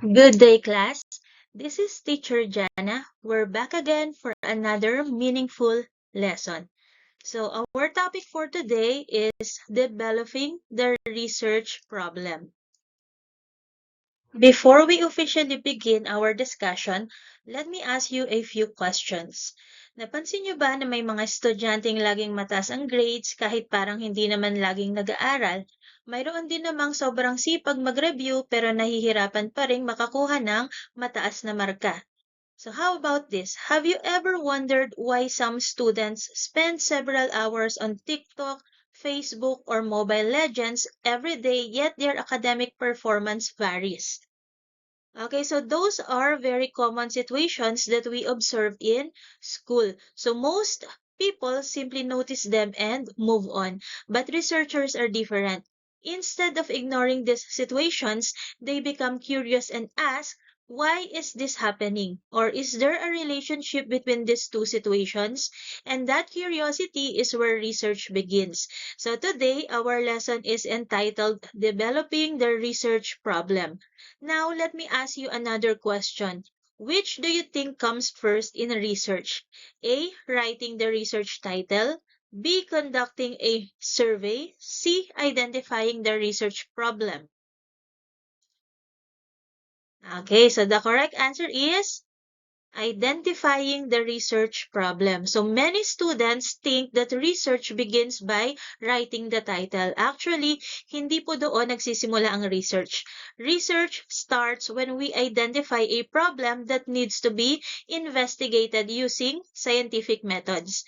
Good day, class. This is Teacher Jana. We're back again for another meaningful lesson. So, our topic for today is developing the research problem. Before we officially begin our discussion, let me ask you a few questions. Napansin niyo ba na may mga estudyanteng laging mataas ang grades kahit parang hindi naman laging nag-aaral? Mayroon din namang sobrang sipag mag-review pero nahihirapan pa rin makakuha ng mataas na marka. So how about this? Have you ever wondered why some students spend several hours on TikTok, Facebook, or Mobile Legends every day yet their academic performance varies? Okay, so those are very common situations that we observe in school. So most people simply notice them and move on, but researchers are different. Instead of ignoring these situations, they become curious and ask, why is this happening? Or is there a relationship between these two situations? And that curiosity is where research begins. So today, our lesson is entitled Developing the Research Problem. Now, let me ask you another question. Which do you think comes first in research? A. Writing the research title. B. Conducting a survey. C. Identifying the research problem. Okay, so the correct answer is identifying the research problem. So many students think that research begins by writing the title. Actually, hindi po doon nagsisimula ang research. Research starts when we identify a problem that needs to be investigated using scientific methods.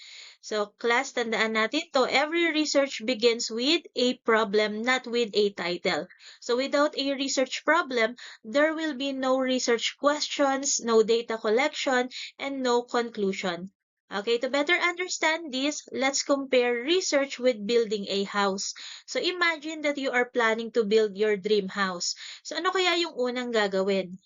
So, class, tandaan natin to, every research begins with a problem, not with a title. So, without a research problem, there will be no research questions, no data collection, and no conclusion. Okay, to better understand this, let's compare research with building a house. So imagine that you are planning to build your dream house. So ano kaya yung unang gagawin?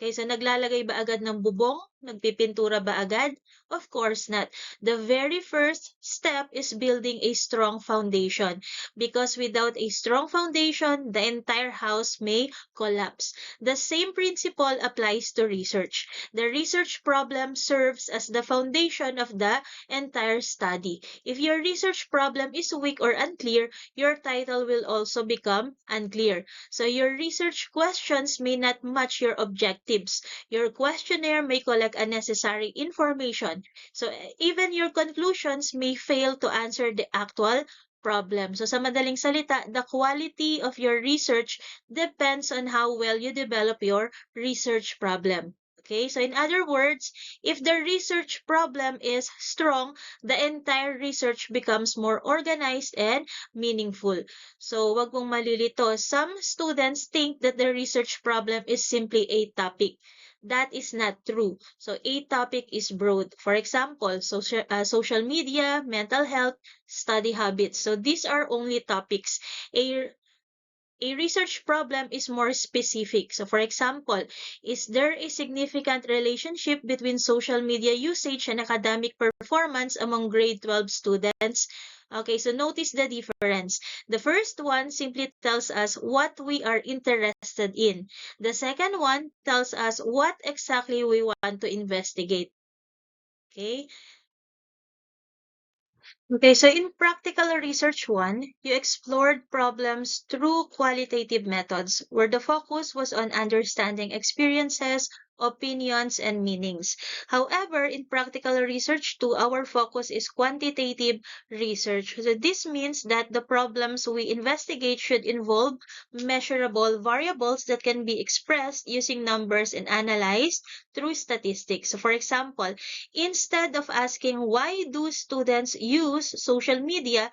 Okay, so naglalagay ba agad ng bubong? Nagpipintura ba agad? Of course not. The very first step is building a strong foundation because without a strong foundation, the entire house may collapse. The same principle applies to research. The research problem serves as the foundation of the entire study. If your research problem is weak or unclear, your title will also become unclear. So your research questions may not match your objectives. Your questionnaire may collect unnecessary information. So even your conclusions may fail to answer the actual problem. So sa madaling salita, the quality of your research depends on how well you develop your research problem. Okay, so in other words, if the research problem is strong, the entire research becomes more organized and meaningful. So, wag mong malilito. Some students think that the research problem is simply a topic. That is not true. So, a topic is broad. For example, social media, mental health, study habits. So, these are only topics. A a research problem is more specific. So, for example, is there a significant relationship between social media usage and academic performance among grade 12 students? Okay, so notice the difference. The first one simply tells us what we are interested in. The second one tells us what exactly we want to investigate. Okay, Okay, so in practical research one, you explored problems through qualitative methods where the focus was on understanding experiences, opinions, and meanings. However, in practical research two, our focus is quantitative research. So this means that the problems we investigate should involve measurable variables that can be expressed using numbers and analyzed through statistics. So for example, instead of asking why do students use social media,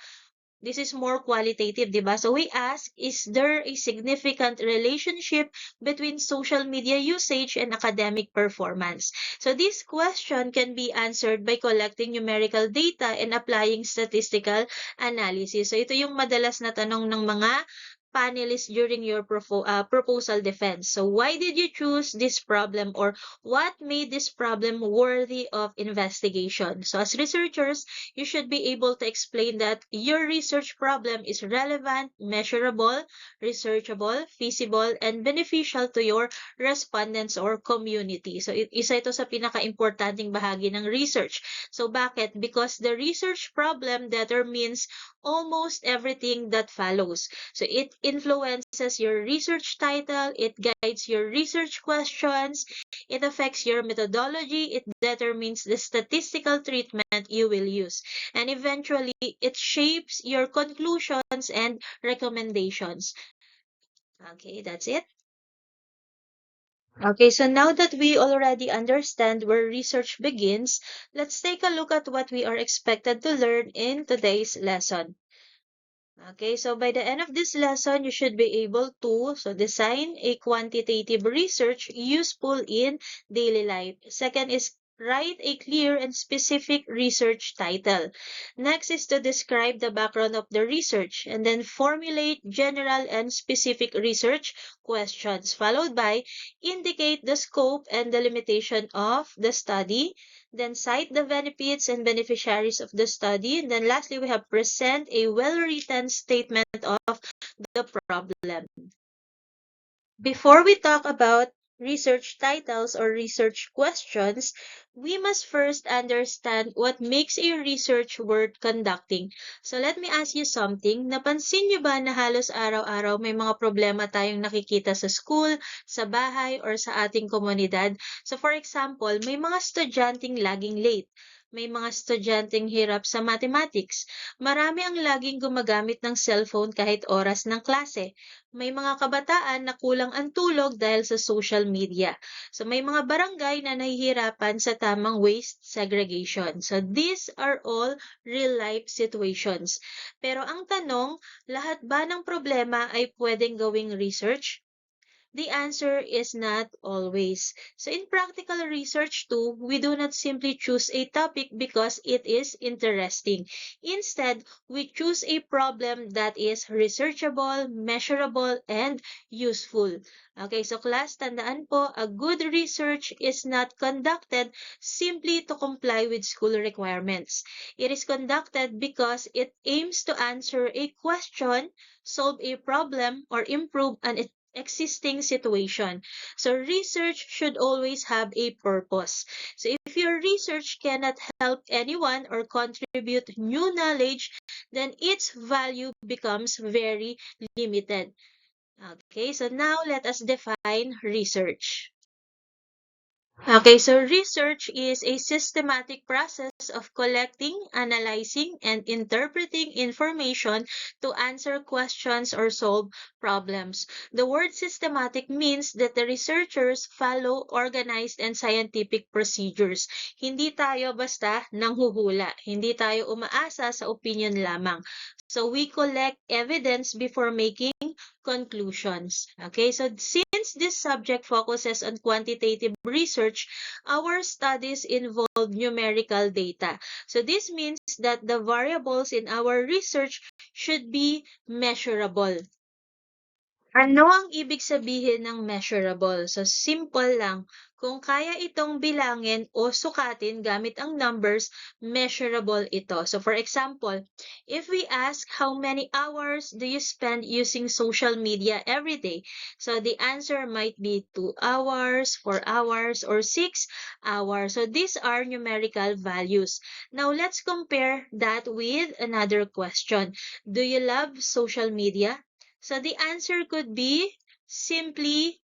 this is more qualitative, di ba? So we ask, is there a significant relationship between social media usage and academic performance? So this question can be answered by collecting numerical data and applying statistical analysis. So ito yung madalas na tanong ng mga panelists during your proposal defense. So why did you choose this problem, or what made this problem worthy of investigation? So as researchers, you should be able to explain that your research problem is relevant, measurable, researchable, feasible, and beneficial to your respondents or community. So isa ito sa pinaka-importanting bahagi ng research. So bakit? Because the research problem determines almost everything that follows. So it influences your research title, it guides your research questions, it affects your methodology, it determines the statistical treatment you will use, and eventually it shapes your conclusions and recommendations. Okay, that's it. Okay, so now that we already understand where research begins, let's take a look at what we are expected to learn in today's lesson. Okay, so by the end of this lesson, you should be able to design a quantitative research useful in daily life. Second is write a clear and specific research title. Next is to describe the background of the research and then formulate general and specific research questions, followed by indicate the scope and the limitation of the study, then cite the benefits and beneficiaries of the study. And then lastly, we have present a well-written statement of the problem. Before we talk about research titles or research questions, we must first understand what makes a research worth conducting. So let me ask you something. Napansin niyo ba na halos araw-araw may mga problema tayong nakikita sa school, sa bahay, or sa ating komunidad? So for example, may mga estudyanteng laging late. May mga estudyanteng hirap sa mathematics. Marami ang laging gumagamit ng cellphone kahit oras ng klase. May mga kabataan na kulang ang tulog dahil sa social media. So may mga barangay na nahihirapan sa tamang waste segregation. So these are all real-life situations. Pero ang tanong, lahat ba ng problema ay pwedeng gawing research? The answer is not always. So in practical research too, we do not simply choose a topic because it is interesting. Instead, we choose a problem that is researchable, measurable, and useful. Okay, so class, tandaan po, a good research is not conducted simply to comply with school requirements. It is conducted because it aims to answer a question, solve a problem, or improve an existing situation. So research should always have a purpose. So if your research cannot help anyone or contribute new knowledge, then its value becomes very limited. Okay, so now let us define research. Okay, so research is a systematic process of collecting, analyzing, and interpreting information to answer questions or solve problems. The word systematic means that the researchers follow organized and scientific procedures. Hindi tayo basta nanghuhula. Hindi tayo umaasa sa opinion lamang. So we collect evidence before making conclusions. Okay, so since this subject focuses on quantitative research, our studies involve numerical data. So this means that the variables in our research should be measurable. Ano ang ibig sabihin ng measurable? So, simple lang. Kung kaya itong bilangin o sukatin gamit ang numbers, measurable ito. So, for example, if we ask how many hours do you spend using social media every day? So, the answer might be 2 hours, 4 hours, or 6 hours. So, these are numerical values. Now, let's compare that with another question. Do you love social media? So the answer could be simply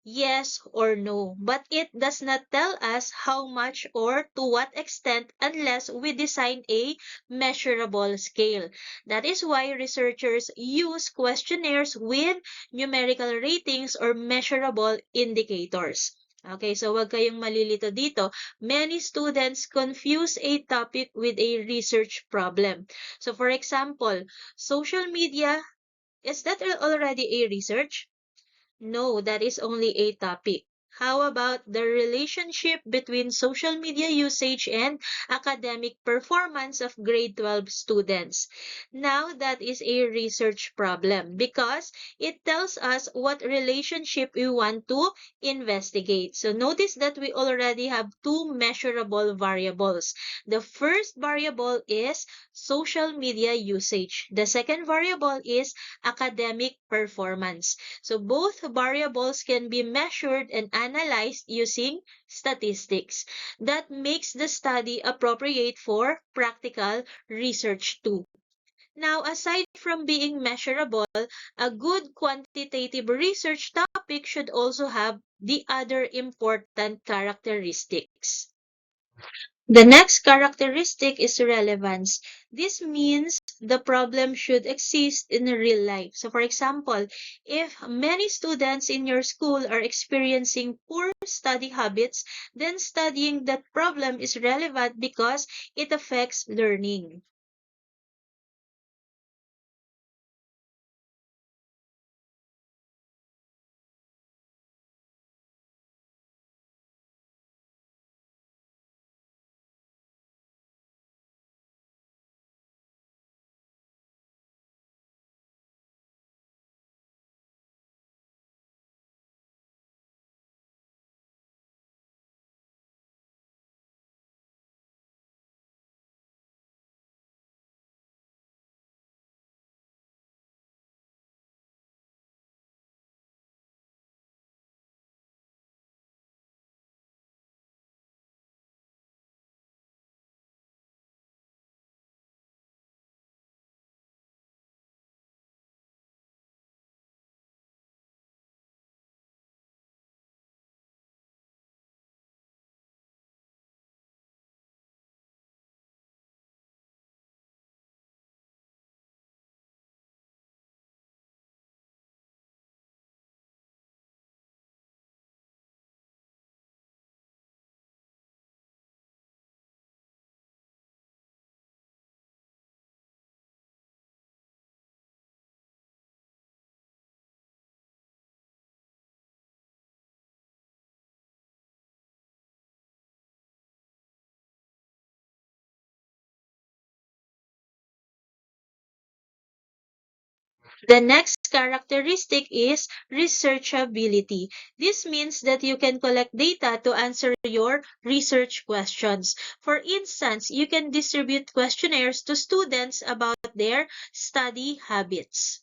yes or no, but it does not tell us how much or to what extent unless we design a measurable scale. That is why researchers use questionnaires with numerical ratings or measurable indicators. Okay, so wag kayong malilito dito. Many students confuse a topic with a research problem. So for example, social media, is that already a research? No, that is only a topic. How about the relationship between social media usage and academic performance of grade 12 students? Now, that is a research problem because it tells us what relationship we want to investigate. So, notice that we already have two measurable variables. The first variable is social media usage. The second variable is academic performance. So both variables can be measured and analyzed using statistics. That makes the study appropriate for practical research too. Now, aside from being measurable, a good quantitative research topic should also have the other important characteristics. The next characteristic is relevance. This means the problem should exist in real life. So, for example, if many students in your school are experiencing poor study habits, then studying that problem is relevant because it affects learning. The next characteristic is researchability. This means that you can collect data to answer your research questions. For instance, you can distribute questionnaires to students about their study habits.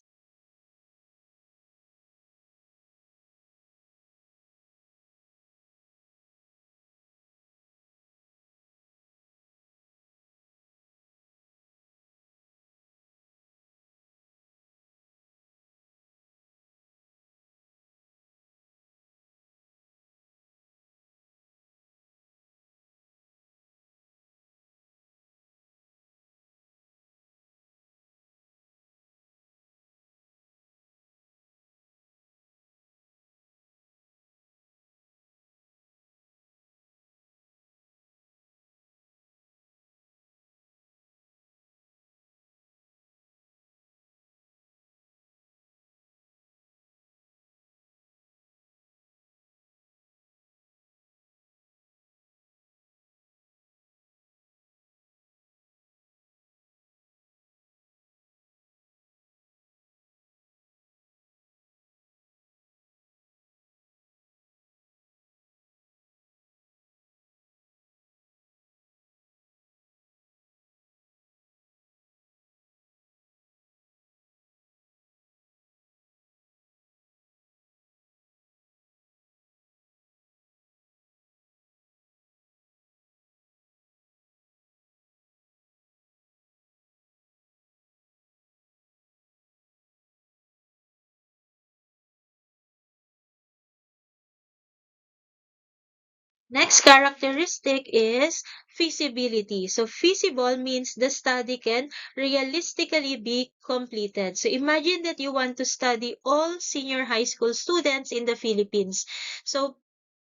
Next characteristic is feasibility. So feasible means the study can realistically be completed. So imagine that you want to study all senior high school students in the Philippines. So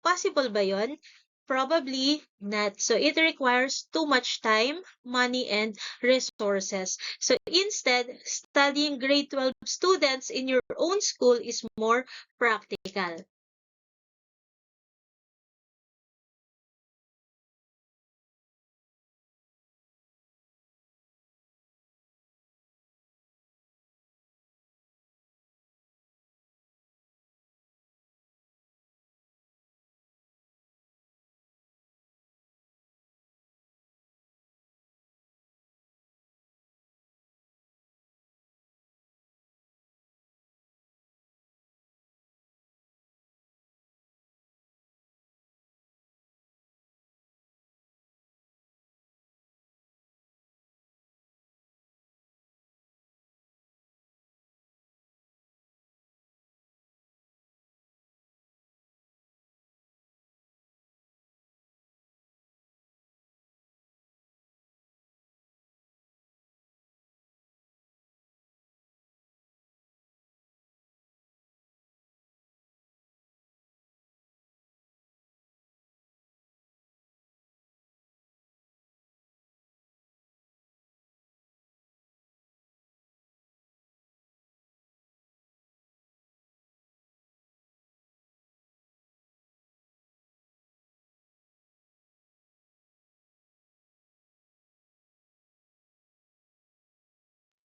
possible ba yon? Probably not. So it requires too much time, money, and resources. So instead, studying grade 12 students in your own school is more practical.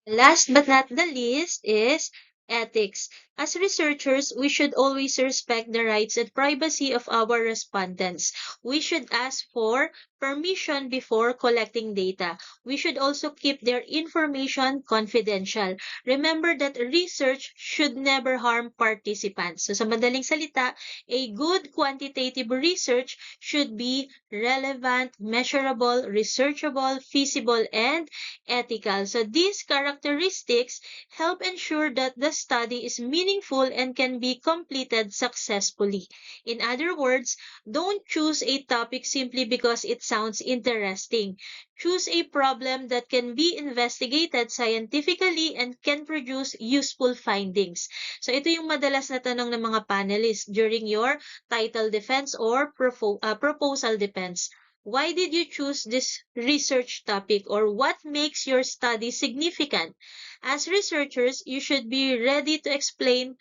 Last but not the least is ethics. As researchers, we should always respect the rights and privacy of our respondents. We should ask for permission before collecting data. We should also keep their information confidential. Remember that research should never harm participants. So sa madaling salita, a good quantitative research should be relevant, measurable, researchable, feasible, and ethical. So these characteristics help ensure that the study is meaningful and can be completed successfully. In other words, don't choose a topic simply because it sounds interesting. Choose a problem that can be investigated scientifically and can produce useful findings. So ito yung madalas na tanong ng mga panelists during your title defense or proposal defense. Why did you choose this research topic, or what makes your study significant? As researchers, you should be ready to explain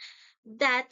that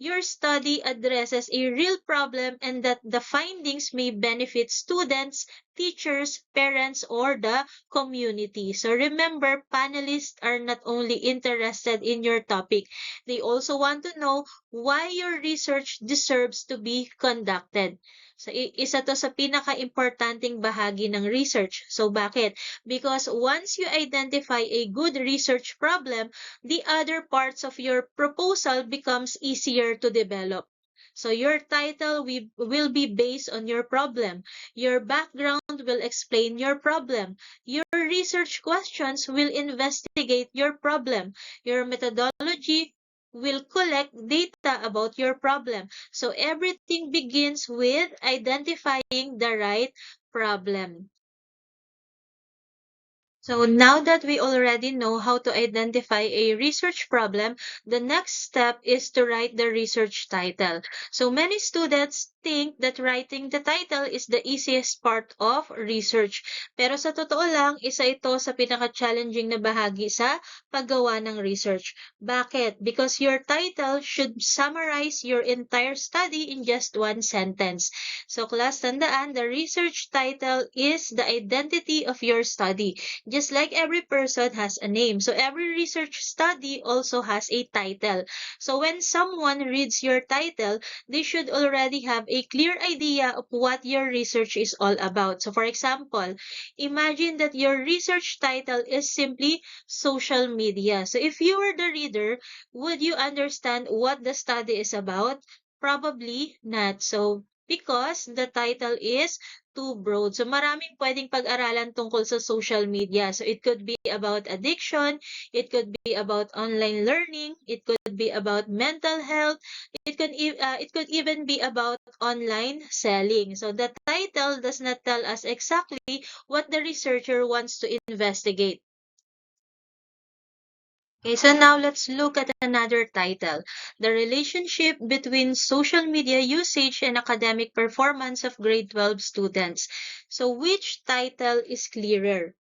your study addresses a real problem and that the findings may benefit students, teachers, parents, or the community. So remember, panelists are not only interested in your topic, they also want to know why your research deserves to be conducted. So isa to sa pinaka-importanting bahagi ng research. So bakit? Because once you identify a good research problem, the other parts of your proposal becomes easier to develop. So your title will be based on your problem. Your background will explain your problem. Your research questions will investigate your problem. Your methodology will collect data about your problem. So everything begins with identifying the right problem. So now that we already know how to identify a research problem, the next step is to write the research title. So many students think that writing the title is the easiest part of research. Pero sa totoo lang, isa ito sa pinaka-challenging na bahagi sa paggawa ng research. Bakit? Because your title should summarize your entire study in just one sentence. So class, tandaan, the research title is the identity of your study. Just like every person has a name, so every research study also has a title. So when someone reads your title, they should already have a clear idea of what your research is all about. So for example, imagine that your research title is simply social media. So if you were the reader, would you understand what the study is about? Probably not. So because the title is too broad. So maraming pwedeng pag-aralan tungkol sa social media. So it could be about addiction, it could be about online learning, it could be about mental health, it could even be about online selling. So the title does not tell us exactly what the researcher wants to investigate. Okay, so now let's look at another title, The Relationship Between Social Media Usage and Academic Performance of Grade 12 Students. So which title is clearer?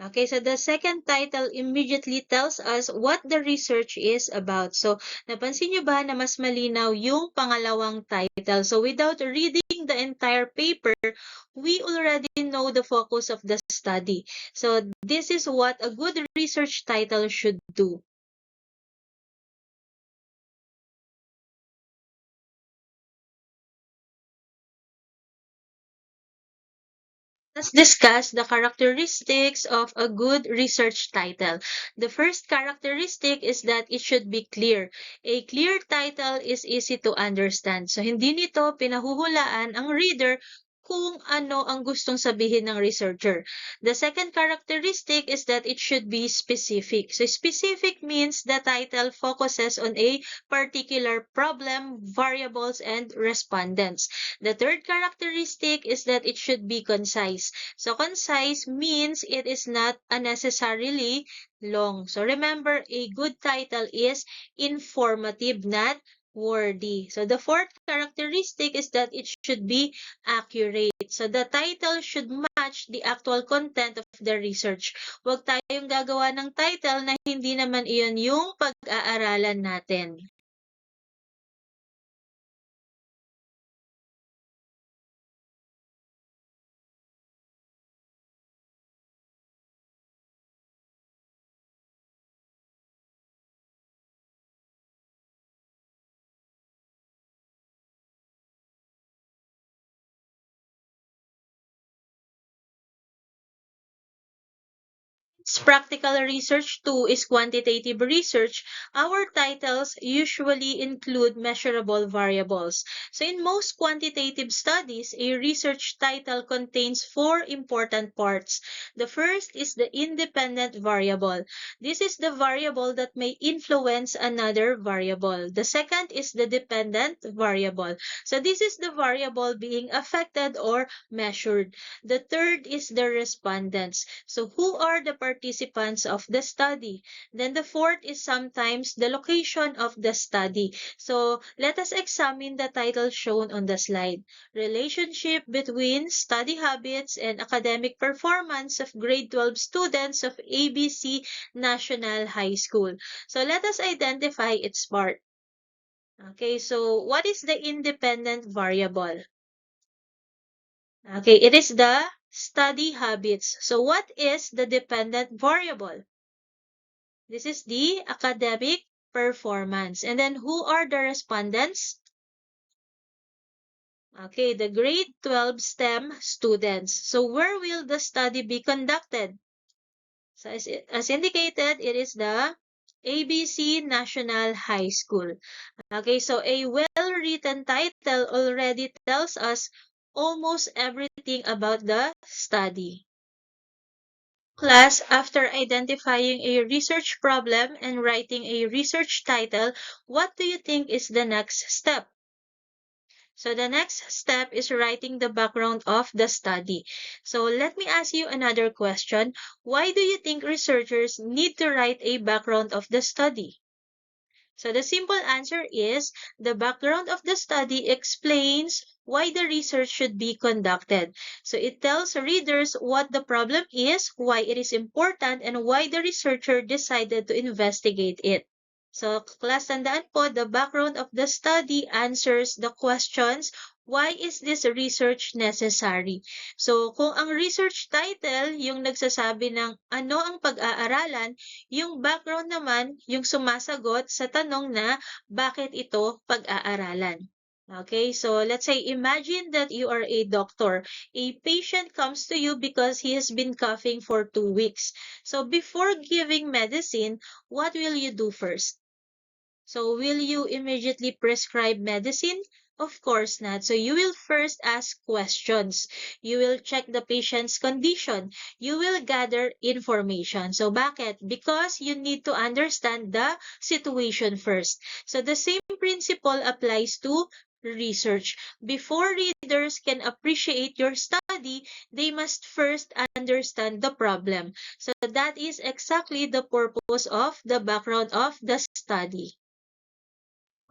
Okay, so the second title immediately tells us what the research is about. So, napansin nyo ba na mas malinaw yung pangalawang title? So, without reading the entire paper, we already know the focus of the study. So, this is what a good research title should do. Let's discuss the characteristics of a good research title. The first characteristic is that it should be clear. A clear title is easy to understand. So, hindi nito pinahuhulaan ang reader kung ano ang gustong sabihin ng researcher. The second characteristic is that it should be specific. So, specific means the title focuses on a particular problem, variables, and respondents. The third characteristic is that it should be concise. So concise means it is not unnecessarily long. So remember, a good title is informative, not wordy. So the fourth characteristic is that it should be accurate. So the title should match the actual content of the research. Huwag tayong gagawa ng title na hindi naman iyon yung pag-aaralan natin. practical research, two is quantitative research, our titles usually include measurable variables. So in most quantitative studies, a research title contains four important parts. The first is the independent variable. This is the variable that may influence another variable. The second is the dependent variable. So this is the variable being affected or measured. The third is the respondents. So who are the participants of the study? Then the fourth is sometimes the location of the study. So let us examine the title shown on the slide. Relationship between study habits and academic performance of grade 12 students of ABC National High School. So let us identify its part. Okay, so what is the independent variable? Okay, it is the study habits. So what is the dependent variable? This is the academic performance. And then who are the respondents? Okay, the grade 12 STEM students. So where will the study be conducted? So as indicated, it is the ABC National High School. Okay, so a well-written title already tells us almost everything about the study. Class, after identifying a research problem and writing a research title, what do you think is the next step? So the next step is writing the background of the study. So let me ask you another question. Why do you think researchers need to write a background of the study? So the simple answer is the background of the study explains why the research should be conducted. So it tells readers what the problem is, why it is important, and why the researcher decided to investigate it. So class, tandaan po, the background of the study answers the questions, why is this research necessary? So kung ang research title yung nagsasabi ng ano ang pag-aaralan, yung background naman yung sumasagot sa tanong na bakit ito pag-aaralan. Okay, so let's say imagine that you are a doctor. A patient comes to you because he has been coughing for 2 weeks. So before giving medicine, what will you do first? So will you immediately prescribe medicine? Of course not. So you will first ask questions. You will check the patient's condition. You will gather information. So bakit? Because you need to understand the situation first. So the same principle applies to research. Before readers can appreciate your study, they must first understand the problem. So that is exactly the purpose of the background of the study.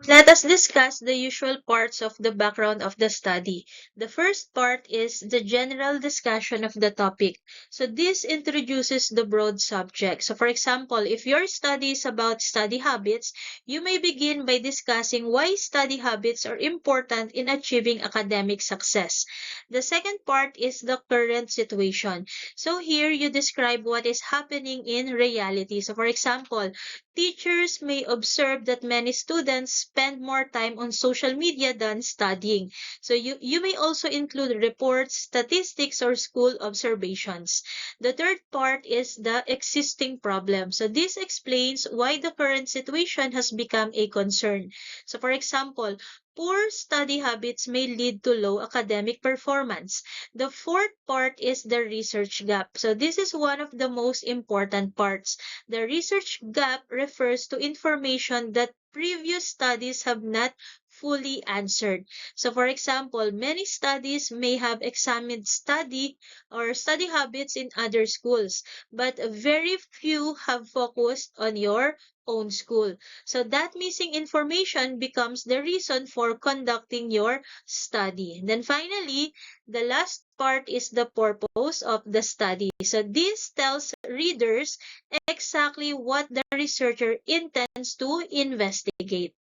Let us discuss the usual parts of the background of the study. The first part is the general discussion of the topic. So this introduces the broad subject. So for example, if your study is about study habits, you may begin by discussing why study habits are important in achieving academic success. The second part is the current situation. So here you describe what is happening in reality. So for example, teachers may observe that many students spend more time on social media than studying. So you may also include reports, statistics, or school observations. The third part is the existing problem. So this explains why the current situation has become a concern. So for example, poor study habits may lead to low academic performance. The fourth part is the research gap. So this is one of the most important parts. The research gap refers to information that previous studies have not fully answered. So for example, many studies may have examined study habits in other schools, but very few have focused on your own school. So that missing information becomes the reason for conducting your study. Then finally, the last part is the purpose of the study. So this tells readers exactly what the researcher intends to investigate.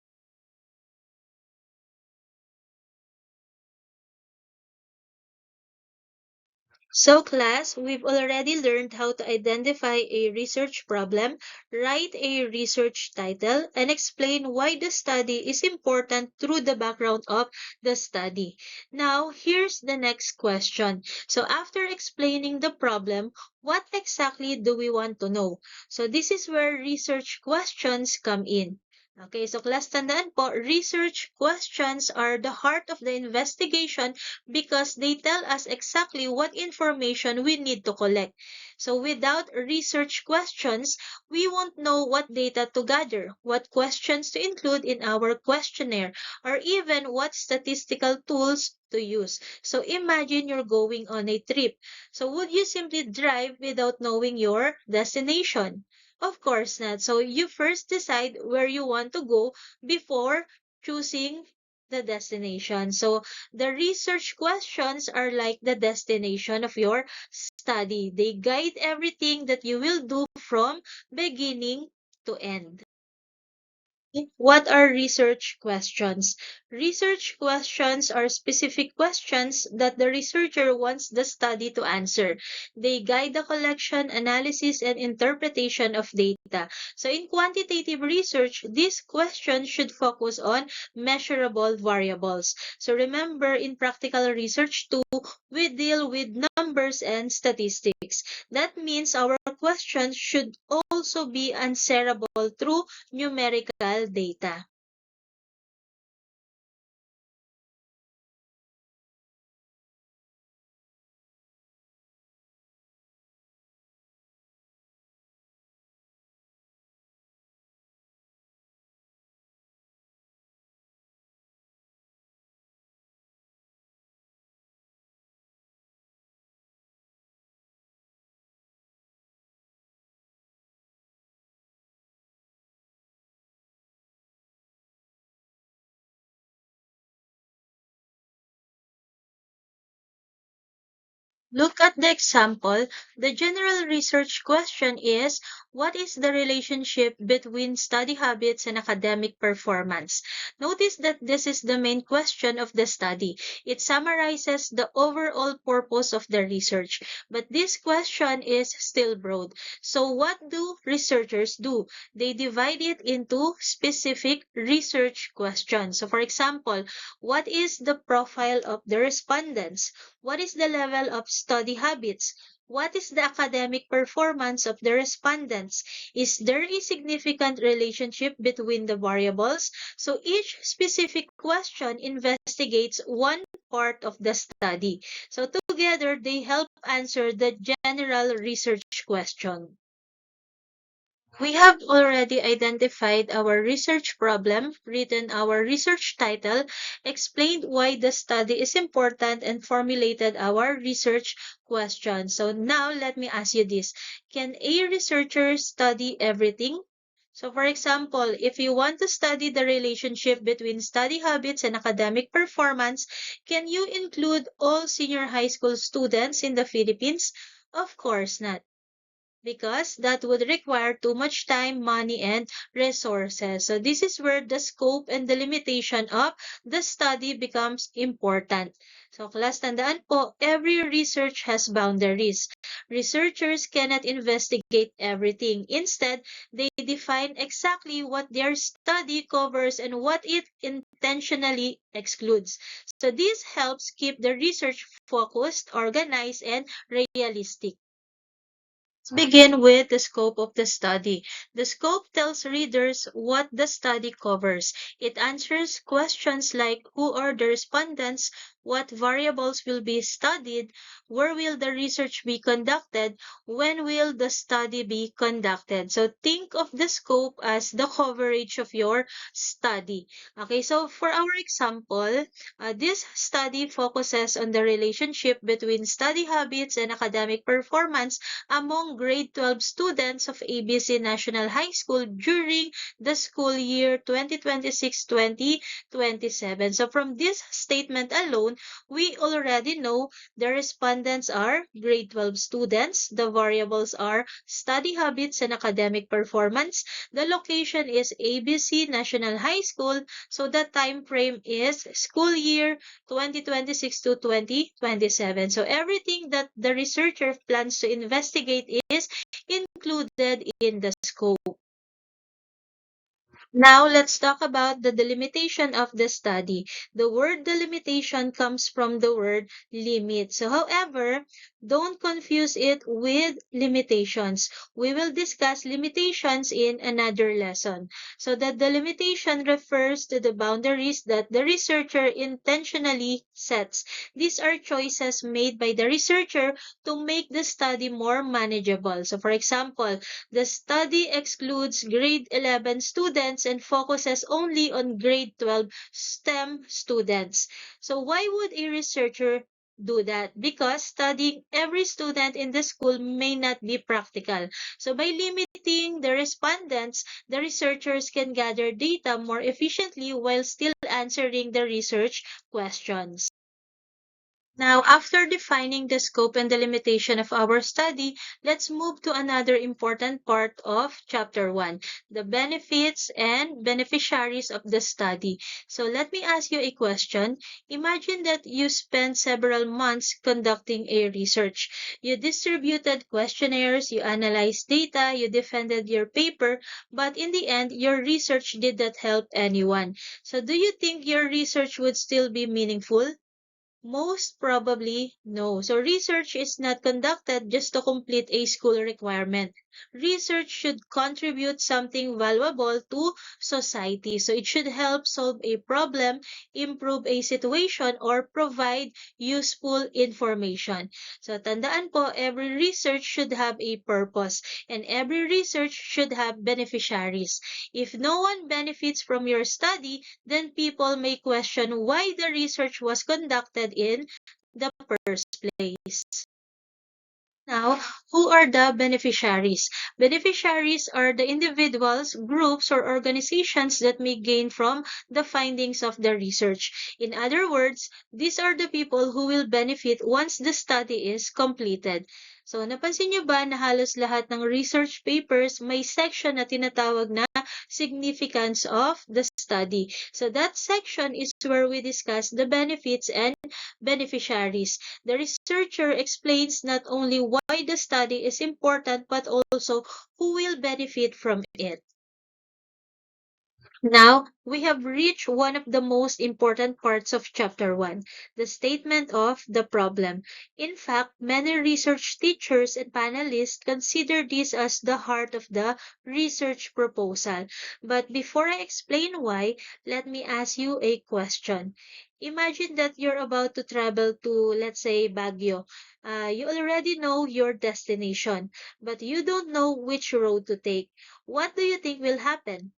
So class, we've already learned how to identify a research problem, write a research title, and explain why the study is important through the background of the study. Now, here's the next question. So after explaining the problem, what exactly do we want to know? So this is where research questions come in. Okay, so class, tandaan po, research questions are the heart of the investigation because they tell us exactly what information we need to collect. So without research questions, we won't know what data to gather, what questions to include in our questionnaire, or even what statistical tools to use. So imagine you're going on a trip. So would you simply drive without knowing your destination? Of course not. So you first decide where you want to go before choosing the destination. So the research questions are like the destination of your study. They guide everything that you will do from beginning to end. What are research questions? Research questions are specific questions that the researcher wants the study to answer. They guide the collection, analysis, and interpretation of data. So in quantitative research, these questions should focus on measurable variables. So remember, in practical research too, we deal with numbers and statistics. That means our questions should also be answerable through numerical data. Look at the example. The general research question is, what is the relationship between study habits and academic performance? Notice that this is the main question of the study. It summarizes the overall purpose of the research. But this question is still broad. So what do researchers do? They divide it into specific research questions. So for example, what is the profile of the respondents? What is the level of study habits? What is the academic performance of the respondents? Is there a significant relationship between the variables? So each specific question investigates one part of the study. So together, they help answer the general research question. We have already identified our research problem, written our research title, explained why the study is important, and formulated our research question. So now let me ask you this. Can a researcher study everything? So for example, if you want to study the relationship between study habits and academic performance, can you include all senior high school students in the Philippines? Of course not, because that would require too much time, money, and resources. So this is where the scope and the limitation of the study becomes important. So class, tandaan po, every research has boundaries. Researchers cannot investigate everything. Instead, they define exactly what their study covers and what it intentionally excludes. So this helps keep the research focused, organized, and realistic. Let's begin with the scope of the study. The scope tells readers what the study covers. It answers questions like who are the respondents, what variables will be studied, where will the research be conducted, when will the study be conducted. So think of the scope as the coverage of your study. Okay, so for our example, this study focuses on the relationship between study habits and academic performance among grade 12 students of ABC National High School during the school year 2026-2027. So from this statement alone, we already know the respondents are grade 12 students, the variables are study habits and academic performance, the location is ABC National High School, so the time frame is school year 2026 to 2027. So everything that the researcher plans to investigate is included in the scope. Now let's talk about the delimitation of the study. The word delimitation comes from the word limit. So however, don't confuse it with limitations. We will discuss limitations in another lesson. So that the limitation refers to the boundaries that the researcher intentionally sets. These are choices made by the researcher to make the study more manageable. So for example, the study excludes grade 11 students and focuses only on grade 12 STEM students. So why would a researcher do that? Because studying every student in the school may not be practical. So by limiting the respondents, the researchers can gather data more efficiently while still answering the research questions. Now, after defining the scope and the limitation of our study, let's move to another important part of Chapter 1, the benefits and beneficiaries of the study. So let me ask you a question. Imagine that you spent several months conducting a research. You distributed questionnaires, you analyzed data, you defended your paper, but in the end, your research did not help anyone. So do you think your research would still be meaningful? Most probably, no. So research is not conducted just to complete a school requirement. Research should contribute something valuable to society. So it should help solve a problem, improve a situation, or provide useful information. So tandaan po, every research should have a purpose and every research should have beneficiaries. If no one benefits from your study, then people may question why the research was conducted in the first place. Now, who are the beneficiaries? Beneficiaries are the individuals, groups, or organizations that may gain from the findings of the research. In other words, these are the people who will benefit once the study is completed. So, napansin nyo ba na halos lahat ng research papers may section na tinatawag na significance of the study. So, that section is where we discuss the benefits and beneficiaries. The researcher explains not only why the study is important but also who will benefit from it. Now, we have reached one of the most important parts of Chapter 1, the statement of the problem. In fact, many research teachers and panelists consider this as the heart of the research proposal. But before I explain why, let me ask you a question. Imagine that you're about to travel to, let's say, Baguio. You already know your destination, but you don't know which road to take. What do you think will happen?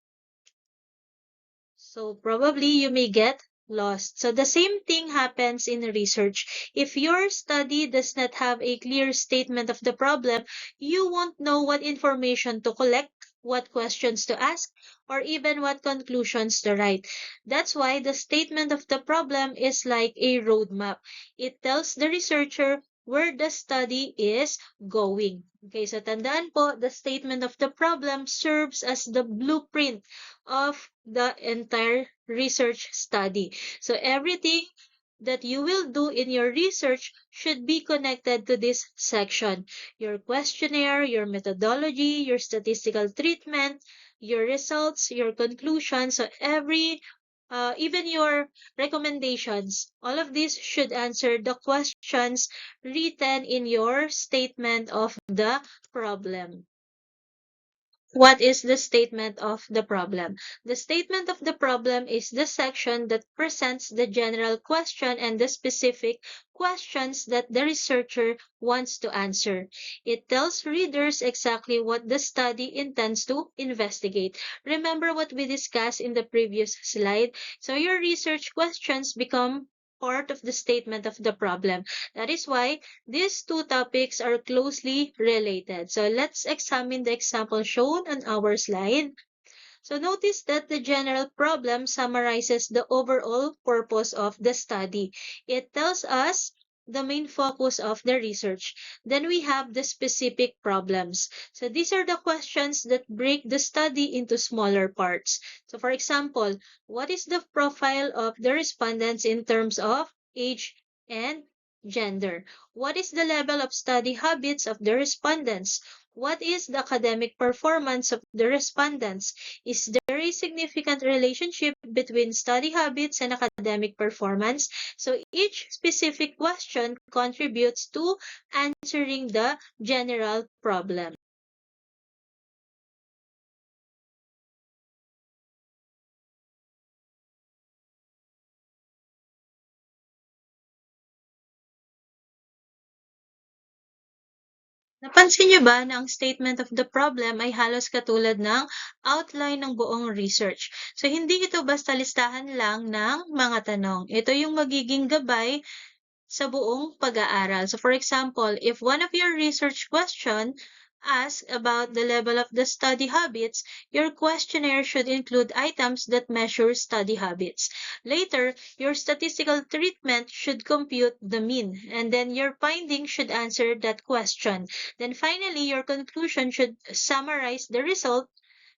So probably you may get lost. So the same thing happens in research. If your study does not have a clear statement of the problem, you won't know what information to collect, what questions to ask, or even what conclusions to write. That's why the statement of the problem is like a roadmap. It tells the researcher where the study is going. Okay, so tandaan po, the statement of the problem serves as the blueprint of the entire research study. So everything that you will do in your research should be connected to this section. Your questionnaire, your methodology, your statistical treatment, your results, your conclusions, so even your recommendations, all of these should answer the questions written in your statement of the problem. What is the statement of the problem? The statement of the problem is the section that presents the general question and the specific questions that the researcher wants to answer. It tells readers exactly what the study intends to investigate. Remember what we discussed in the previous slide? So your research questions become part of the statement of the problem. That is why these two topics are closely related. So let's examine the example shown on our slide. So notice that the general problem summarizes the overall purpose of the study. It tells us the main focus of the research. Then we have the specific problems. So these are the questions that break the study into smaller parts. So for example, what is the profile of the respondents in terms of age and gender? What is the level of study habits of the respondents? What is the academic performance of the respondents? Is there a significant relationship between study habits and academic performance? So each specific question contributes to answering the general problem. Napansin niyo ba na ang statement of the problem ay halos katulad ng outline ng buong research? So, hindi ito basta listahan lang ng mga tanong. Ito yung magiging gabay sa buong pag-aaral. So for example, if one of your research question asks about the level of the study habits, your questionnaire should include items that measure study habits. Later, your statistical treatment should compute the mean, and then your findings should answer that question. Then finally, your conclusion should summarize the result,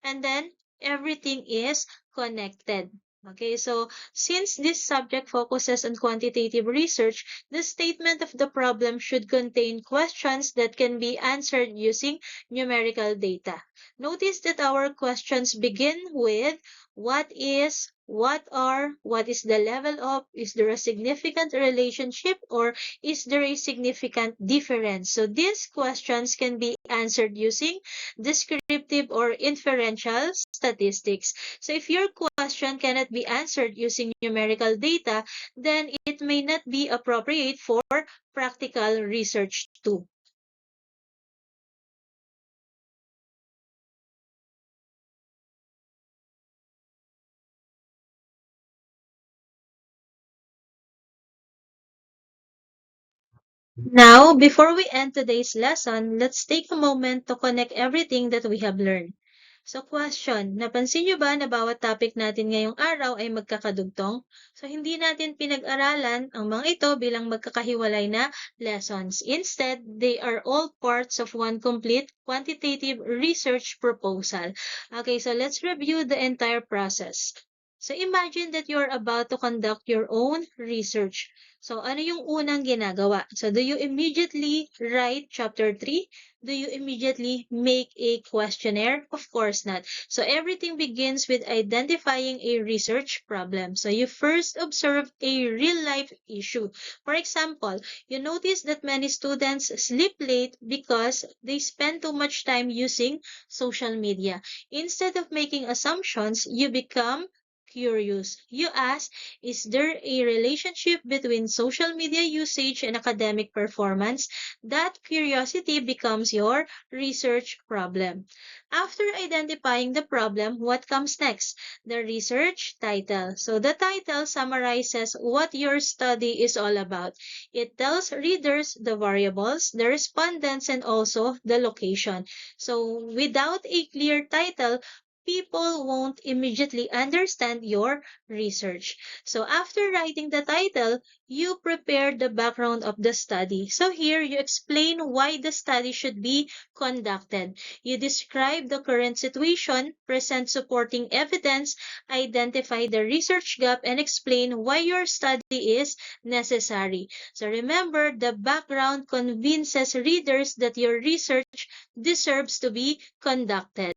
and then everything is connected. Okay, so since this subject focuses on quantitative research, the statement of the problem should contain questions that can be answered using numerical data. Notice that our questions begin with what is, what are, what is the level of, is there a significant relationship, or is there a significant difference? So these questions can be answered using descriptive or inferential statistics. So if your question cannot be answered using numerical data, then it may not be appropriate for practical research too. Now, before we end today's lesson, let's take a moment to connect everything that we have learned. So question, napansin niyo ba na bawat topic natin ngayong araw ay magkakadugtong? So hindi natin pinag-aralan ang mga ito bilang magkakahiwalay na lessons. Instead, they are all parts of one complete quantitative research proposal. Okay, so let's review the entire process. So imagine that you're about to conduct your own research. So ano yung unang ginagawa? So do you immediately write chapter 3? Do you immediately make a questionnaire? Of course not. So everything begins with identifying a research problem. So you first observe a real life issue. For example, you notice that many students sleep late because they spend too much time using social media. Instead of making assumptions, you become curious. You ask, is there a relationship between social media usage and academic performance? That curiosity becomes your research problem. After identifying the problem, what comes next? The research title. So the title summarizes what your study is all about. It tells readers the variables, the respondents, and also the location. So without a clear title, people won't immediately understand your research. So after writing the title, you prepare the background of the study. So here you explain why the study should be conducted. You describe the current situation, present supporting evidence, identify the research gap, and explain why your study is necessary. So remember, the background convinces readers that your research deserves to be conducted.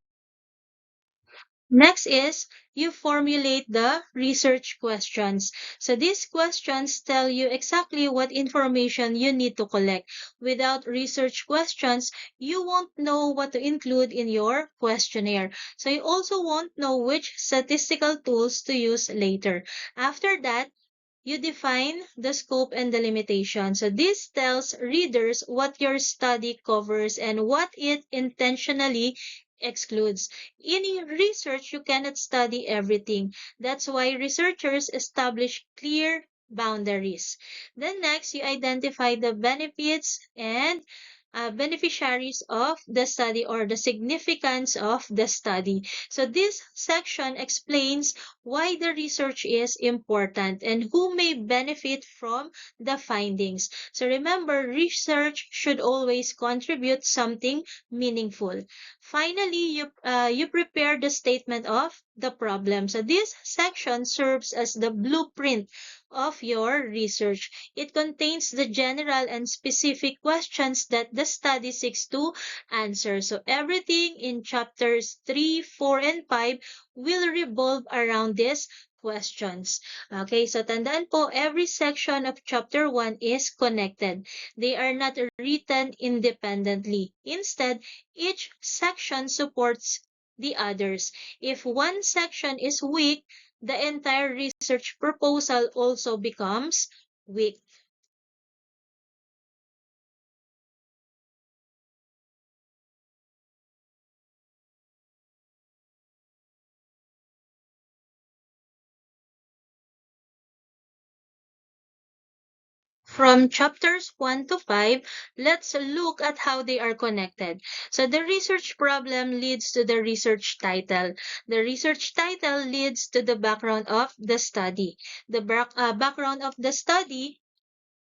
Next is you formulate the research questions. So these questions tell you exactly what information you need to collect. Without research questions, you won't know what to include in your questionnaire. So you also won't know which statistical tools to use later. After that, you define the scope and the limitation. So this tells readers what your study covers and what it intentionally excludes. In research, you cannot study everything. That's why researchers establish clear boundaries. Then next, you identify the benefits and beneficiaries of the study or the significance of the study. So this section explains why the research is important and who may benefit from the findings. So remember, research should always contribute something meaningful. Finally, you prepare the statement of the problem. So this section serves as the blueprint of your research. It contains the general and specific questions that the study seeks to answer. So everything in chapters 3, 4, and 5 will revolve around these questions. Okay, so tandaan po, every section of chapter 1 is connected. They are not written independently. Instead, each section supports the others. If one section is weak, the entire research proposal also becomes weak. From chapters 1 to 5, let's look at how they are connected. So the research problem leads to the research title. The research title leads to the background of the study. The background of the study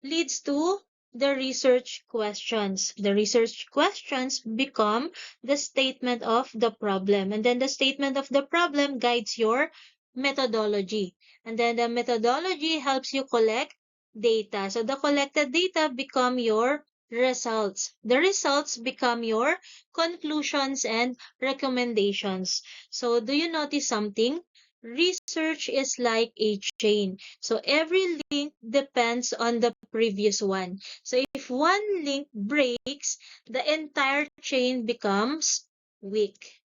leads to the research questions. The research questions become the statement of the problem. And then the statement of the problem guides your methodology. And then the methodology helps you collect data. So the collected data become your results. The results become your conclusions and recommendations. So do you notice something? Research is like a chain. So every link depends on the previous one. So if one link breaks, the entire chain becomes weak.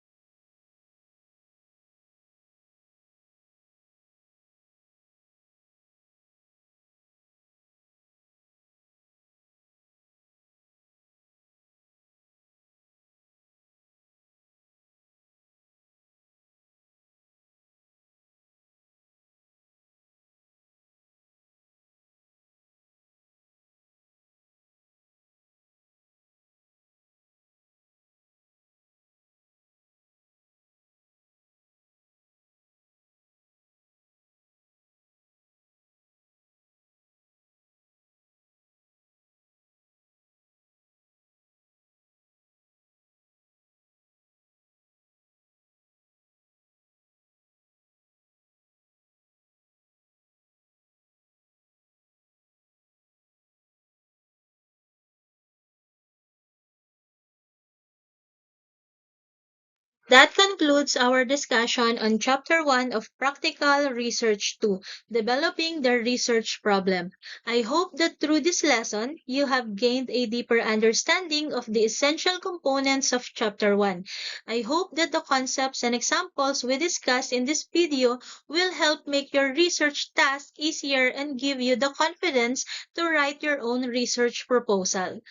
That concludes our discussion on Chapter 1 of Practical Research 2, Developing the Research Problem. I hope that through this lesson, you have gained a deeper understanding of the essential components of Chapter 1. I hope that the concepts and examples we discussed in this video will help make your research task easier and give you the confidence to write your own research proposal.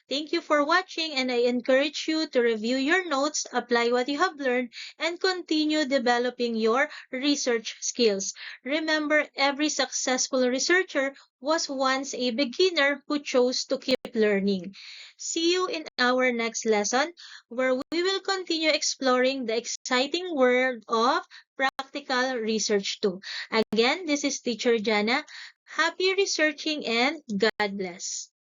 Thank you for watching, and I encourage you to review your notes, apply what you have learned, and continue developing your research skills. Remember, every successful researcher was once a beginner who chose to keep learning. See you in our next lesson, where we will continue exploring the exciting world of practical research too. Again, this is Teacher Jana. Happy researching and God bless.